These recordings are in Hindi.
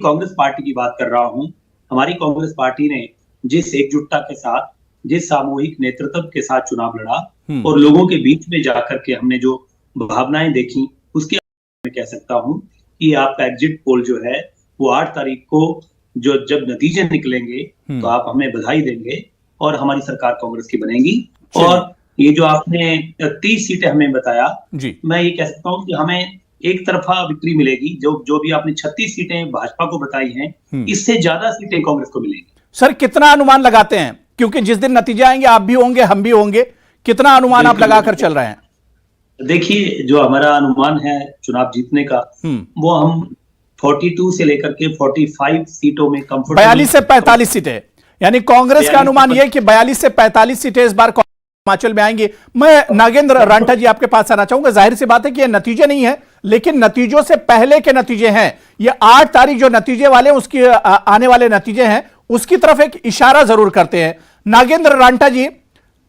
कांग्रेस पार्टी की बात कर रहा हूं। हमारी कांग्रेस पार्टी ने जिस एकजुटता के साथ, जिस सामूहिक नेतृत्व के साथ चुनाव लड़ा और लोगों के बीच में जाकर के हमने जो भावनाएं देखी, उसके मैं कह सकता हूं कि आपका एग्जिट पोल जो है वो 8 तारीख को जो जब नतीजे निकलेंगे तो आप हमें बधाई देंगे और हमारी सरकार कांग्रेस की बनेगी। और ये जो आपने 30 सीटें हमें बताया, मैं ये कह सकता हूं कि हमें एक तरफा विक्ट्री मिलेगी। जो भी आपने 36 सीटें भाजपा को बताई हैं, इससे ज्यादा सीटें कांग्रेस को मिलेगी। सर कितना अनुमान लगाते हैं, क्योंकि जिस दिन नतीजे आएंगे आप भी होंगे, हम भी होंगे, कितना अनुमान आप लगाकर चल रहे हैं? देखिए, जो हमारा अनुमान है चुनाव जीतने का, वो हम 42 से लेकर के 45 सीटों में कंफर्टेबल, 42 से 45 सीटें, यानी कांग्रेस का अनुमान यह कि 42 से 45 सीटें इस बार हिमाचल में आएंगी। मैं नागेंद्र रांटा जी आपके पास आना चाहूंगा। जाहिर सी बात है कि ये नतीजे नहीं है, लेकिन नतीजों से पहले के नतीजे हैं। ये 8 तारीख जो नतीजे वाले उसकी आने वाले नतीजे हैं, उसकी तरफ एक इशारा जरूर करते हैं। नागेंद्र रांटा जी,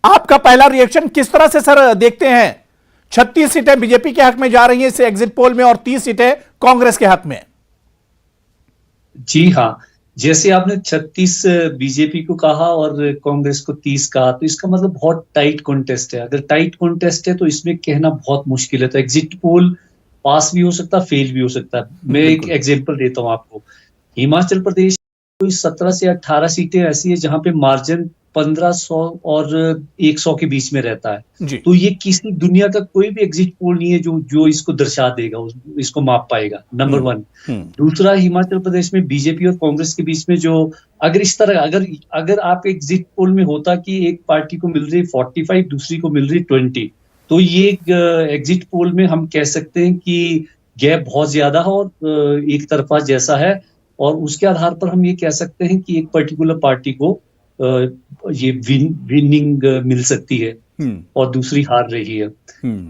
आपका पहला रिएक्शन किस तरह से सर देखते हैं? 36 सीटें बीजेपी के हक में जा रही हैं इस एग्जिट पोल में और 30 सीटें कांग्रेस के हक में। जी हाँ, जैसे आपने 36 बीजेपी को कहा और कांग्रेस को 30 कहा, तो इसका मतलब बहुत टाइट कॉन्टेस्ट है। अगर टाइट कॉन्टेस्ट है तो इसमें कहना बहुत मुश्किल है। तो एग्जिट पोल पास भी हो सकता है, फेल भी हो सकता है। मैं एक एग्जांपल देता हूं आपको। हिमाचल प्रदेश कोई 17 से 18 सीटें ऐसी है जहां पे मार्जिन 1500 और 100 के बीच में रहता है। तो ये किसी दुनिया का कोई भी एग्जिट पोल नहीं है जो इसको दर्शा देगा, इसको माप पाएगा। नंबर 1। दूसरा, हिमाचल प्रदेश में बीजेपी और कांग्रेस के बीच में जो अगर इस तरह अगर आप एग्जिट पोल में होता कि एक पार्टी को मिल रही 45, दूसरी को मिल रही 20, तो ये एग्जिट पोल में हम कह सकते हैं कि गैप बहुत ज्यादा है और एक तरफा जैसा है। और उसके आधार पर हम ये कह सकते हैं कि एक पर्टिकुलर पार्टी को ये विनिंग मिल सकती है और दूसरी हार रही है।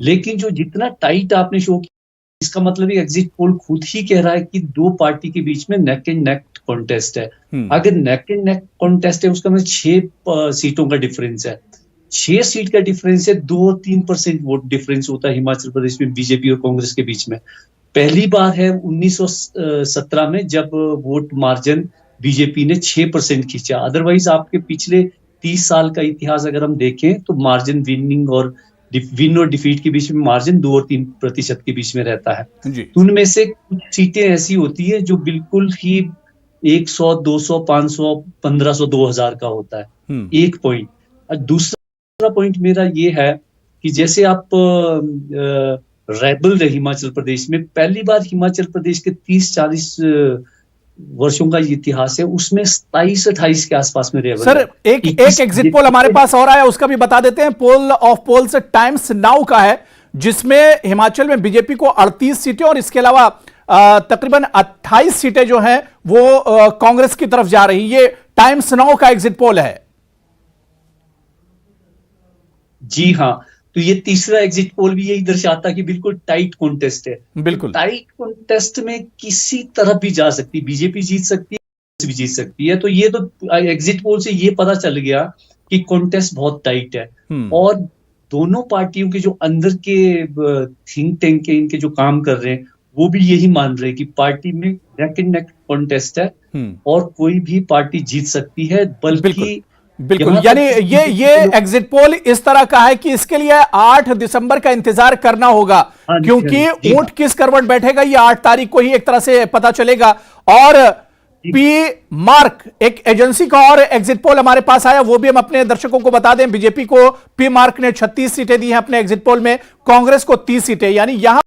लेकिन जो जितना टाइट आपने शो किया, इसका मतलब एग्जिट पोल खुद ही कह रहा है कि दो पार्टी के बीच में नेक एंड नेक कॉन्टेस्ट है। अगर नेक एंड नेक कॉन्टेस्ट है, उसका मतलब 6 सीटों का डिफरेंस है। 6 सीट का डिफरेंस है, 2-3% वोट डिफरेंस होता है हिमाचल प्रदेश में बीजेपी और कांग्रेस के बीच में। पहली बार है 1917 में जब वोट मार्जिन बीजेपी ने 6% खींचा। अदरवाइज आपके पिछले 30 साल का इतिहास अगर हम देखें तो मार्जिन विन और डिफीट के बीच में मार्जिन 2 और 3% के बीच में रहता है। तो उनमें से कुछ सीटें ऐसी होती है जो बिल्कुल ही 100, 200, 500, 1500, 2000 का होता है। एक पॉइंट। दूसरा पॉइंट मेरा ये है कि जैसे आप रेबल रहे हिमाचल प्रदेश में, पहली बार हिमाचल प्रदेश के 30-40 वर्षों का इतिहास है, उसमें 27-28 के आसपास में रेबल। सर एक एग्जिट पोल हमारे पास और आया, उसका भी बता देते हैं। Poll of polls Times Now का है, जिसमें हिमाचल में बीजेपी को 38 सीटें और इसके अलावा तकरीबन 28 सीटें जो हैं वो कांग्रेस की तरफ जा रही। ये टाइम्स नाउ का एग्जिट पोल है। जी हाँ, तो ये तीसरा एग्जिट पोल भी यही दर्शाता है कि बिल्कुल टाइट कॉन्टेस्ट है। बिल्कुल टाइट कॉन्टेस्ट में किसी तरफ भी जा सकती है, बीजेपी जीत सकती है, भी जीत सकती है। तो ये तो एग्जिट पोल से ये पता चल गया कि कॉन्टेस्ट बहुत टाइट है। और दोनों पार्टियों के जो अंदर के थिंक टैंक के इनके जो काम कर रहे हैं, वो भी यही मान रहे हैं कि पार्टी में नेक एंड नेक कॉन्टेस्ट है और कोई भी पार्टी जीत सकती है। बल्कि बिल्कुल, यानी ये एग्जिट पोल इस तरह का है कि इसके लिए 8 दिसंबर का इंतजार करना होगा, क्योंकि ऊंट किस करवट बैठेगा ये 8 तारीख को ही एक तरह से पता चलेगा। और पी मार्क एक एजेंसी का और एग्जिट पोल हमारे पास आया, वो भी हम अपने दर्शकों को बता दें। बीजेपी को पी मार्क ने 36 सीटें दी हैं अपने एग्जिट पोल में, कांग्रेस को 30 सीटें। यानी यहां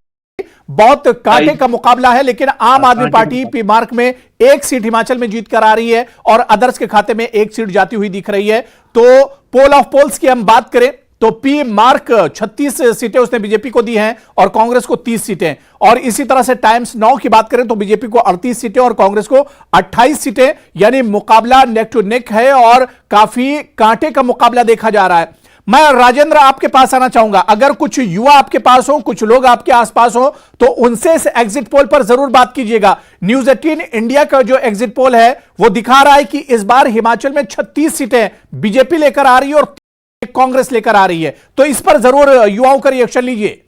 बहुत कांटे का मुकाबला है, लेकिन आम आदमी पार्टी पी मार्क में 1 सीट हिमाचल में जीत कर आ रही है और अदर्स के खाते में 1 सीट जाती हुई दिख रही है। तो पोल ऑफ पोल्स की हम बात करें तो पी मार्क 36 सीटें उसने बीजेपी को दी हैं और कांग्रेस को 30 सीटें। और इसी तरह से टाइम्स नाउ की बात करें तो बीजेपी को 38 सीटें और कांग्रेस को 28 सीटें। यानी मुकाबला नेक टू नेक है और काफी कांटे का मुकाबला देखा जा रहा है। मैं राजेंद्र आपके पास आना चाहूंगा। अगर कुछ युवा आपके पास हो, कुछ लोग आपके आसपास हो, तो उनसे इस एग्जिट पोल पर जरूर बात कीजिएगा। न्यूज 18 इंडिया का जो एग्जिट पोल है वो दिखा रहा है कि इस बार हिमाचल में 36 सीटें बीजेपी लेकर आ रही है और कांग्रेस लेकर आ रही है। तो इस पर जरूर युवाओं का रिएक्शन लीजिए।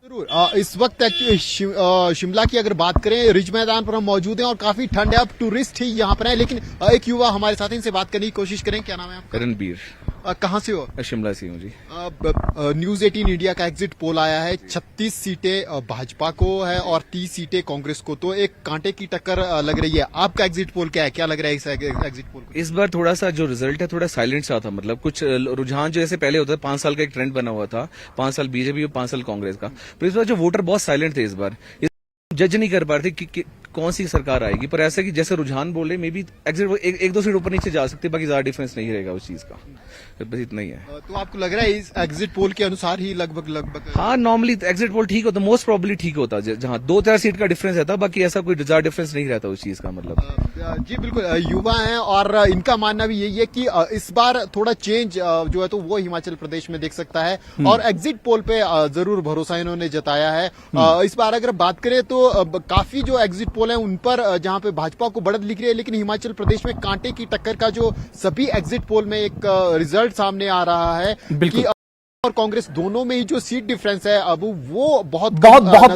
जरूर। इस वक्त शिमला की अगर बात करें, रिज मैदान पर हम मौजूद हैं और काफी ठंड है। अब टूरिस्ट ही यहाँ पर है, लेकिन एक युवा हमारे साथ हैं, इनसे बात करने की कोशिश करें। क्या नाम है आपका? रणबीर। कहाँ से हो? शिमला से हूँ जी। न्यूज 18 इंडिया का एग्जिट पोल आया है। 36 सीटें भाजपा को है और 30 सीटें कांग्रेस को, तो एक कांटे की टक्कर लग रही है। आपका एग्जिट पोल क्या है? क्या लग रहा है इस एग्जिट पोल को? इस बार थोड़ा सा जो रिजल्ट है थोड़ा साइलेंट सा था, मतलब कुछ रुझान जो जैसे पहले होता था, 5 साल का एक ट्रेंड बना हुआ था, 5 साल बीजेपी और 5 साल कांग्रेस का। पर इस बार जो वोटर बहुत साइलेंट थे, इस बार जज नहीं कर पा रहे थे कि कौन सी सरकार आएगी। पर ऐसा कि जैसे रुझान बोल रहे, मे बी एग्जिट एक दो सीट ऊपर नीचे जा सकते, बाकी ज्यादा डिफरेंस नहीं रहेगा उस चीज का। बस इतना ही है। तो आपको लग रहा है इस एग्जिट पोल के अनुसार ही लगभग? हाँ, नॉर्मली एग्जिट पोल ठीक होता, मोस्ट प्रोबेबली ठीक होता, जहाँ 2-4 सीट का डिफरेंस रहता, बाकी ऐसा कोई ज्यादा डिफरेंस नहीं रहता उस चीज का। मतलब जी बिल्कुल, युवा हैं और इनका मानना भी यही है कि इस बार थोड़ा चेंज जो है तो वो हिमाचल प्रदेश में देख सकता है, और एग्जिट पोल पे जरूर भरोसा इन्होंने जताया है। इस बार अगर बात करें तो काफी जो एग्जिट पोल है उन पर जहां पे भाजपा को बढ़त लिख रही है, लेकिन हिमाचल प्रदेश में कांटे की टक्कर का जो सभी एग्जिट पोल में एक रिजल्ट सामने आ रहा है कि और कांग्रेस दोनों में ही जो सीट डिफरेंस है अब वो बहुत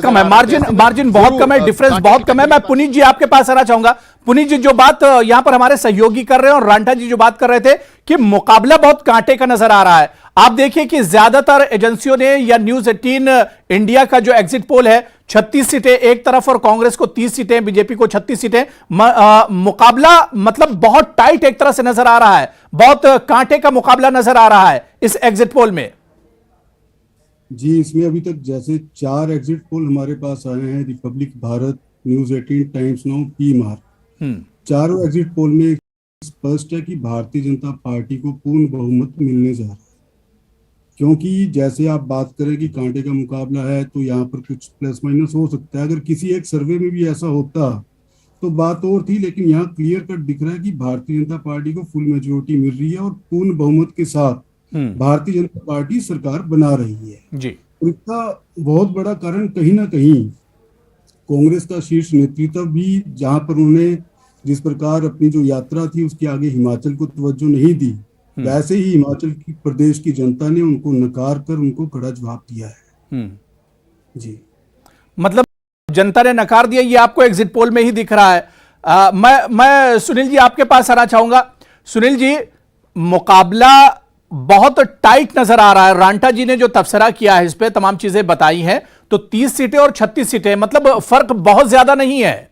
कम है। मार्जिन बहुत कम है, डिफरेंस बहुत कम है। मैं पुनीत जी आपके पास आना चाहूंगा। पुनीत जी, जो बात यहां पर हमारे सहयोगी कर रहे हैं और रांटा जी जो बात कर रहे थे कि मुकाबला बहुत कांटे का नजर आ रहा है, आप देखिए कि ज्यादातर एजेंसियों ने या न्यूज 18 इंडिया का जो एग्जिट पोल है, 36 सीटें एक तरफ और कांग्रेस को 30 सीटें, बीजेपी को 36 सीटें। मुकाबला मतलब बहुत टाइट एक तरह से नजर आ रहा है, बहुत कांटे का मुकाबला नजर आ रहा है इस एग्जिट पोल में। जी, इसमें अभी तक जैसे 4 एग्जिट पोल हमारे पास आए हैं, republic Bharat, news 18, times now, पीमार। चारों एग्जिट पोल में स्पष्ट है कि भारतीय जनता पार्टी को पूर्ण बहुमत मिलने जा रहा है। क्योंकि जैसे आप बात करें कि कांटे का मुकाबला है, तो यहाँ पर कुछ प्लस माइनस हो सकता है। अगर किसी एक सर्वे में भी ऐसा होता तो बात और थी, लेकिन यहाँ क्लियर कट दिख रहा है कि भारतीय जनता पार्टी को फुल मेजोरिटी मिल रही है और पूर्ण बहुमत के साथ भारतीय जनता पार्टी सरकार बना रही है जी। इसका बहुत बड़ा कारण कहीं ना कहीं कांग्रेस का शीर्ष नेतृत्व भी, जहां पर उन्होंने जिस प्रकार अपनी जो यात्रा थी उसके आगे हिमाचल को तवज्जो नहीं दी, वैसे ही हिमाचल की प्रदेश की जनता ने उनको नकार कर उनको कड़ा जवाब दिया है। जी, मतलब जनता ने नकार दिया, ये आपको एग्जिट पोल में ही दिख रहा है। मैं सुनील जी आपके पास आना चाहूंगा। सुनील जी, मुकाबला बहुत टाइट नजर आ रहा है। रांटा जी ने जो तबसरा किया है, इस पे तमाम चीजें बताई हैं, तो 30 सीटें और 36 सीटें, मतलब फर्क बहुत ज्यादा नहीं है।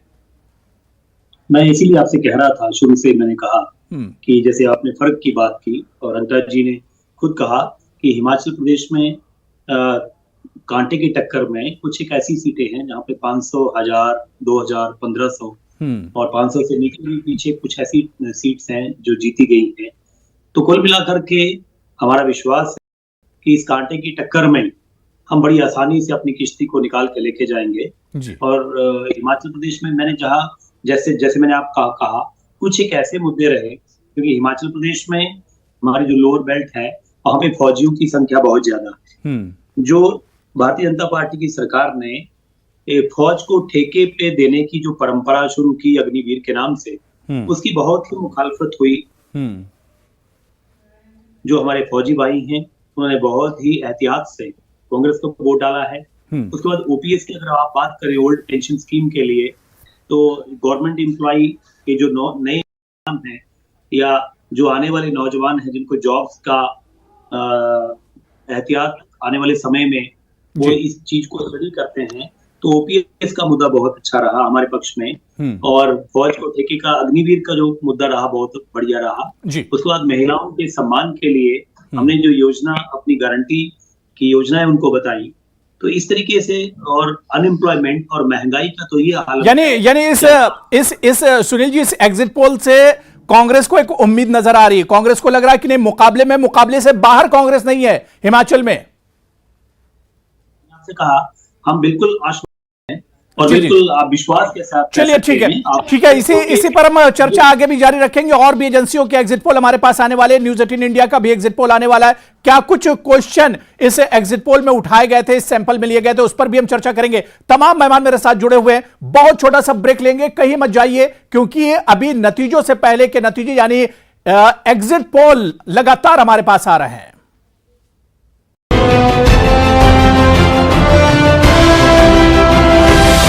मैं इसीलिए आपसे कह रहा था, शुरू से मैंने कहा कि जैसे आपने फर्क की बात की और रांटा जी ने खुद कहा कि हिमाचल प्रदेश में कांटे की टक्कर में कुछ एक ऐसी सीटें हैं जहां पे 500, 1000, 2000, 1500 और 500 से नीचे भी पीछे कुछ ऐसी सीट्स हैं जो जीती गई हैं। तो कुल मिलाकर के हमारा विश्वास है कि इस कांटे की टक्कर में हम बड़ी आसानी से अपनी किश्ती को निकाल के लेके जाएंगे जी। और हिमाचल प्रदेश में मैंने जैसे मैंने आपका कहा, कुछ एक ऐसे मुद्दे रहे, क्योंकि हिमाचल प्रदेश में हमारी जो लोअर बेल्ट है वहां पे फौजियों की संख्या बहुत ज्यादा है। जो भारतीय जनता पार्टी की सरकार ने फौज को ठेके पे देने की जो परंपरा शुरू की अग्निवीर के नाम से, उसकी बहुत ही मुखालफत हुई। जो हमारे फौजी भाई हैं उन्होंने बहुत ही एहतियात से कांग्रेस को वोट डाला है। उसके बाद ओपीएस की अगर आप बात करें, ओल्ड पेंशन स्कीम के लिए, तो गवर्नमेंट एम्प्लॉय के जो नए नाम है या जो आने वाले नौजवान हैं जिनको जॉब्स का एहतियात आने वाले समय में वो इस चीज को स्टडी करते हैं, तो ओपीएस का मुद्दा बहुत अच्छा रहा हमारे पक्ष में, और फौज को ठेके का अग्निवीर का जो मुद्दा रहा बहुत बढ़िया रहा। उसके बाद महिलाओं के सम्मान के लिए हमने जो योजना, अपनी गारंटी की योजनाएं उनको बताई, तो इस तरीके से, और अनएम्प्लॉयमेंट और महंगाई का तो ये हाल, यानी इस सुनील जी, इस एग्जिट पोल से कांग्रेस को एक उम्मीद नजर आ रही है। कांग्रेस को लग रहा है कि नहीं, मुकाबले से बाहर कांग्रेस नहीं है हिमाचल में। आपसे कहा, हम बिल्कुल आश्वस्त हैं और बिल्कुल आप विश्वास के साथ। चलिए, ठीक है, इसी पर हम चर्चा आगे भी जारी रखेंगे। और भी एजेंसियों के एग्जिट पोल हमारे पास आने वाले, न्यूज 18 इंडिया का भी एग्जिट पोल आने वाला है। क्या कुछ क्वेश्चन इस एग्जिट पोल में उठाए गए थे, इस सैंपल में लिए गए थे, उस पर भी हम चर्चा करेंगे। तमाम मेहमान मेरे साथ जुड़े हुए हैं। बहुत छोटा सा ब्रेक लेंगे, कहीं मत जाइए, क्योंकि अभी नतीजों से पहले के नतीजे यानी एग्जिट पोल लगातार हमारे पास आ रहे हैं।